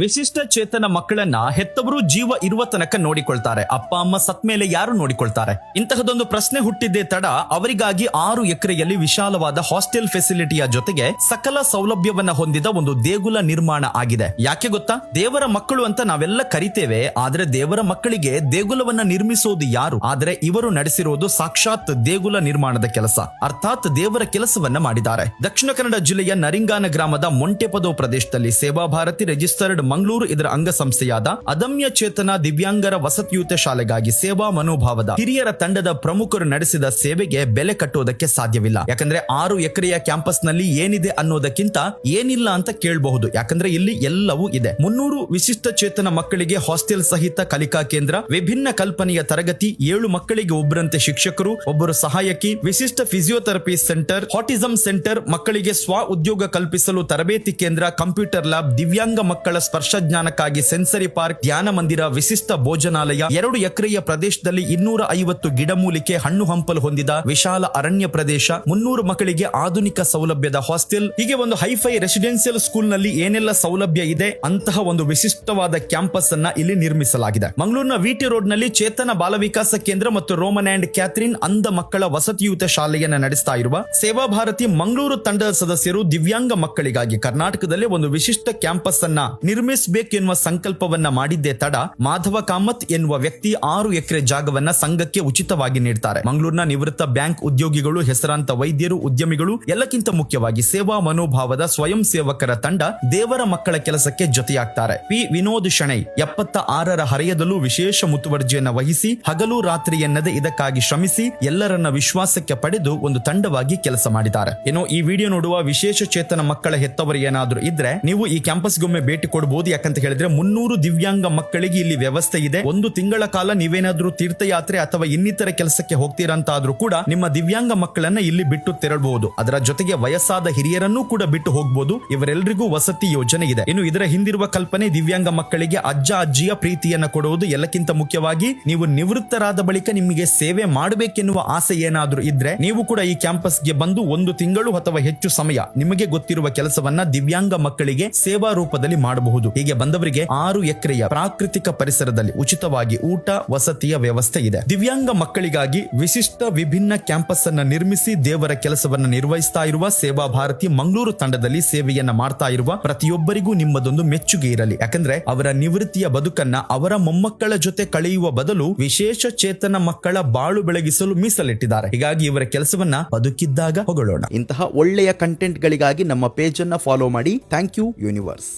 ವಿಶಿಷ್ಟ ಚೇತನ ಮಕ್ಕಳನ್ನ ಹೆತ್ತವರು ಜೀವ ಇರುವ ತನಕ ನೋಡಿಕೊಳ್ತಾರೆ. ಅಪ್ಪ ಅಮ್ಮ ಸತ್ ಮೇಲೆ ಯಾರು ನೋಡಿಕೊಳ್ತಾರೆ? ಇಂತಹದೊಂದು ಪ್ರಶ್ನೆ ಹುಟ್ಟಿದ್ದೇ ತಡ ಅವರಿಗಾಗಿ 6 ಎಕರೆಯಲ್ಲಿ ವಿಶಾಲವಾದ ಹಾಸ್ಟೆಲ್ ಫೆಸಿಲಿಟಿಯ ಜೊತೆಗೆ ಸಕಲ ಸೌಲಭ್ಯವನ್ನ ಹೊಂದಿದ ಒಂದು ದೇಗುಲ ನಿರ್ಮಾಣ ಆಗಿದೆ. ಯಾಕೆ ಗೊತ್ತಾ? ದೇವರ ಮಕ್ಕಳು ಅಂತ ನಾವೆಲ್ಲ ಕರಿತೇವೆ, ಆದ್ರೆ ದೇವರ ಮಕ್ಕಳಿಗೆ ದೇಗುಲವನ್ನ ನಿರ್ಮಿಸೋದು ಯಾರು? ಆದ್ರೆ ಇವರು ನಡೆಸಿರುವುದು ಸಾಕ್ಷಾತ್ ದೇಗುಲ ನಿರ್ಮಾಣದ ಕೆಲಸ, ಅರ್ಥಾತ್ ದೇವರ ಕೆಲಸವನ್ನ ಮಾಡಿದ್ದಾರೆ. ದಕ್ಷಿಣ ಕನ್ನಡ ಜಿಲ್ಲೆಯ ನರಿಂಗಾನ ಗ್ರಾಮದ ಮೊಂಟೆಪದೋ ಪ್ರದೇಶದಲ್ಲಿ ಸೇವಾ ಭಾರತಿ ರಿಜಿಸ್ಟರ್ಡ್ ಮಂಗಳೂರು ಇದರ ಅಂಗಸಂಸ್ಥೆಯಾದ ಅದಮ್ಯ ಚೇತನ ದಿವ್ಯಾಂಗರ ವಸತಿಯುತ ಶಾಲೆಗಾಗಿ ಸೇವಾ ಮನೋಭಾವದ ಹಿರಿಯರ ತಂಡದ ಪ್ರಮುಖರು ನಡೆಸಿದ ಸೇವೆಗೆ ಬೆಲೆ ಕಟ್ಟುವುದಕ್ಕೆ ಸಾಧ್ಯವಿಲ್ಲ. ಯಾಕಂದ್ರೆ 6 ಎಕರೆಯ ಕ್ಯಾಂಪಸ್ ನಲ್ಲಿ ಏನಿದೆ ಅನ್ನೋದಕ್ಕಿಂತ ಏನಿಲ್ಲ ಅಂತ ಕೇಳಬಹುದು. ಯಾಕಂದ್ರೆ ಇಲ್ಲಿ ಎಲ್ಲವೂ ಇದೆ. 300 ವಿಶಿಷ್ಟ ಚೇತನ ಮಕ್ಕಳಿಗೆ ಹಾಸ್ಟೆಲ್ ಸಹಿತ ಕಲಿಕಾ ಕೇಂದ್ರ, ವಿಭಿನ್ನ ಕಲ್ಪನೆಯ ತರಗತಿ, 7 ಮಕ್ಕಳಿಗೆ ಒಬ್ಬರಂತೆ ಶಿಕ್ಷಕರು, ಒಬ್ಬರು ಸಹಾಯಕಿ, ವಿಶಿಷ್ಟ ಫಿಸಿಯೋಥೆರಪಿ ಸೆಂಟರ್, ಆಟಿಸಂ ಸೆಂಟರ್, ಮಕ್ಕಳಿಗೆ ಸ್ವ ಉದ್ಯೋಗ ಕಲ್ಪಿಸಲು ತರಬೇತಿ ಕೇಂದ್ರ, ಕಂಪ್ಯೂಟರ್ ಲ್ಯಾಬ್, ದಿವ್ಯಾಂಗ ಮಕ್ಕಳ ಸ್ಪರ್ಶಜ್ಞಾನಕ್ಕಾಗಿ ಸೆನ್ಸರಿ ಪಾರ್ಕ್, ಧ್ಯಾನ ಮಂದಿರ, ವಿಶಿಷ್ಟ ಭೋಜನಾಲಯ, 2 ಎಕರೆಯ ಪ್ರದೇಶದಲ್ಲಿ 250 ಗಿಡಮೂಲಿಕೆ, ಹಣ್ಣು ಹಂಪಲು ಹೊಂದಿದ ವಿಶಾಲ ಅರಣ್ಯ ಪ್ರದೇಶ, 300 ಮಕ್ಕಳಿಗೆ ಆಧುನಿಕ ಸೌಲಭ್ಯದ ಹಾಸ್ಟೆಲ್, ಹೀಗೆ ಒಂದು ಹೈಫೈ ರೆಸಿಡೆನ್ಸಿಯಲ್ ಸ್ಕೂಲ್ ನಲ್ಲಿ ಏನೆಲ್ಲ ಸೌಲಭ್ಯ ಇದೆ ಅಂತಹ ಒಂದು ವಿಶಿಷ್ಟವಾದ ಕ್ಯಾಂಪಸ್ ಅನ್ನ ಇಲ್ಲಿ ನಿರ್ಮಿಸಲಾಗಿದೆ. ಮಂಗಳೂರಿನ ವಿಟಿ ರೋಡ್ ನಲ್ಲಿ ಚೇತನ ಬಾಲ ವಿಕಾಸ ಕೇಂದ್ರ ಮತ್ತು ರೋಮನ್ ಅಂಡ್ ಕ್ಯಾಥರಿನ್ ಅಂಧ ಮಕ್ಕಳ ವಸತಿಯುತ ಶಾಲೆಯನ್ನ ನಡೆಸ್ತಾ ಇರುವ ಸೇವಾ ಭಾರತಿ ಮಂಗಳೂರು ತಂಡದ ಸದಸ್ಯರು ದಿವ್ಯಾಂಗ ಮಕ್ಕಳಿಗಾಗಿ ಕರ್ನಾಟಕದಲ್ಲಿ ಒಂದು ವಿಶಿಷ್ಟ ಕ್ಯಾಂಪಸ್ ಅನ್ನ ನಿರ್ಮಿಸಬೇಕೆನ್ನುವ ಸಂಕಲ್ಪವನ್ನ ಮಾಡಿದ್ದೇ ತಡ ಮಾಧವ ಕಾಮತ್ ಎನ್ನುವ ವ್ಯಕ್ತಿ 6 ಎಕರೆ ಜಾಗವನ್ನ ಸಂಘಕ್ಕೆ ಉಚಿತವಾಗಿ ನೀಡ್ತಾರೆ. ಮಂಗಳೂರಿನ ನಿವೃತ್ತ ಬ್ಯಾಂಕ್ ಉದ್ಯೋಗಿಗಳು, ಹೆಸರಾಂತ ವೈದ್ಯರು, ಉದ್ಯಮಿಗಳು, ಎಲ್ಲಕ್ಕಿಂತ ಮುಖ್ಯವಾಗಿ ಸೇವಾ ಮನೋಭಾವದ ಸ್ವಯಂ ಸೇವಕರ ತಂಡ ದೇವರ ಮಕ್ಕಳ ಕೆಲಸಕ್ಕೆ ಜೊತೆಯಾಗ್ತಾರೆ. ಪಿ ವಿನೋದ್ ಶೆಣೈ 76ರ ಹರೆಯದಲ್ಲೂ ವಿಶೇಷ ಮುತುವರ್ಜಿಯನ್ನ ವಹಿಸಿ ಹಗಲು ರಾತ್ರಿ ಎನ್ನದೆ ಇದಕ್ಕಾಗಿ ಶ್ರಮಿಸಿ ಎಲ್ಲರನ್ನ ವಿಶ್ವಾಸಕ್ಕೆ ಪಡೆದು ಒಂದು ತಂಡವಾಗಿ ಕೆಲಸ ಮಾಡಿದ್ದಾರೆ. ಏನೋ ಈ ವಿಡಿಯೋ ನೋಡುವ ವಿಶೇಷ ಚೇತನ ಮಕ್ಕಳ ಹೆತ್ತವರು ಏನಾದ್ರೂ ಇದ್ರೆ ನೀವು ಈ ಕ್ಯಾಂಪಸ್ಗೊಮ್ಮೆ ಭೇಟಿ ಕೊಡಬಹುದು. ಯಾಕಂತ ಹೇಳಿದ್ರೆ 300 ದಿವ್ಯಾಂಗ ಮಕ್ಕಳಿಗೆ ಇಲ್ಲಿ ವ್ಯವಸ್ಥೆ ಇದೆ. 1 ತಿಂಗಳ ಕಾಲ ನೀವೇನಾದ್ರೂ ತೀರ್ಥಯಾತ್ರೆ ಅಥವಾ ಇನ್ನಿತರ ಕೆಲಸಕ್ಕೆ ಹೋಗ್ತೀರಂತಾದ್ರೂ ಕೂಡ ನಿಮ್ಮ ದಿವ್ಯಾಂಗ ಮಕ್ಕಳನ್ನ ಇಲ್ಲಿ ಬಿಟ್ಟು ತೆರಳಬಹುದು. ಅದರ ಜೊತೆಗೆ ವಯಸ್ಸಾದ ಹಿರಿಯರನ್ನೂ ಕೂಡ ಬಿಟ್ಟು ಹೋಗಬಹುದು. ಇವರೆಲ್ಲರಿಗೂ ವಸತಿ ಯೋಜನೆ ಇದೆ. ಇನ್ನು ಇದರ ಹಿಂದಿರುವ ಕಲ್ಪನೆ ದಿವ್ಯಾಂಗ ಮಕ್ಕಳಿಗೆ ಅಜ್ಜ ಅಜ್ಜಿಯ ಪ್ರೀತಿಯನ್ನ ಕೊಡುವುದು. ಎಲ್ಲಕ್ಕಿಂತ ಮುಖ್ಯವಾಗಿ ನೀವು ನಿವೃತ್ತರಾದ ಬಳಿಕ ನಿಮಗೆ ಸೇವೆ ಮಾಡಬೇಕೆನ್ನುವ ಆಸೆ ಏನಾದ್ರೂ ಇದ್ರೆ ನೀವು ಕೂಡ ಈ ಕ್ಯಾಂಪಸ್ಗೆ ಬಂದು 1 ತಿಂಗಳು ಅಥವಾ ಹೆಚ್ಚು ಸಮಯ ನಿಮಗೆ ಗೊತ್ತಿರುವ ಕೆಲಸವನ್ನ ದಿವ್ಯಾಂಗ ಮಕ್ಕಳಿಗೆ ಸೇವಾ ರೂಪದಲ್ಲಿ ಮಾಡಬಹುದು. ಹೀಗೆ ಬಂದವರಿಗೆ 6 ಎಕರೆಯ ಪ್ರಾಕೃತಿಕ ಪರಿಸರದಲ್ಲಿ ಉಚಿತವಾಗಿ ಊಟ ವಸತಿಯ ವ್ಯವಸ್ಥೆ ಇದೆ. ದಿವ್ಯಾಂಗ ಮಕ್ಕಳಿಗಾಗಿ ವಿಶಿಷ್ಟ ವಿಭಿನ್ನ ಕ್ಯಾಂಪಸ್ ಅನ್ನ ನಿರ್ಮಿಸಿ ದೇವರ ಕೆಲಸವನ್ನ ನಿರ್ವಹಿಸ್ತಾ ಇರುವ ಸೇವಾ ಭಾರತಿ ಮಂಗಳೂರು ತಂಡದಲ್ಲಿ ಸೇವೆಯನ್ನ ಮಾಡ್ತಾ ಇರುವ ಪ್ರತಿಯೊಬ್ಬರಿಗೂ ನಿಮ್ಮದೊಂದು ಮೆಚ್ಚುಗೆ ಇರಲಿ. ಯಾಕಂದ್ರೆ ಅವರ ನಿವೃತ್ತಿಯ ಬದುಕನ್ನ ಅವರ ಮೊಮ್ಮಕ್ಕಳ ಜೊತೆ ಕಳೆಯುವ ಬದಲು ವಿಶೇಷ ಚೇತನ ಮಕ್ಕಳ ಬಾಳು ಬೆಳಗಿಸಲು ಮೀಸಲಿಟ್ಟಿದ್ದಾರೆ. ಹೀಗಾಗಿ ಇವರ ಕೆಲಸವನ್ನ ಬದುಕಿದ್ದಾಗ ಹೊಗಳೋಣ. ಇಂತಹ ಒಳ್ಳೆಯ ಕಂಟೆಂಟ್ ಗಳಿಗಾಗಿ ನಮ್ಮ ಪೇಜ್ ಅನ್ನ ಫಾಲೋ ಮಾಡಿ. Thank you universe.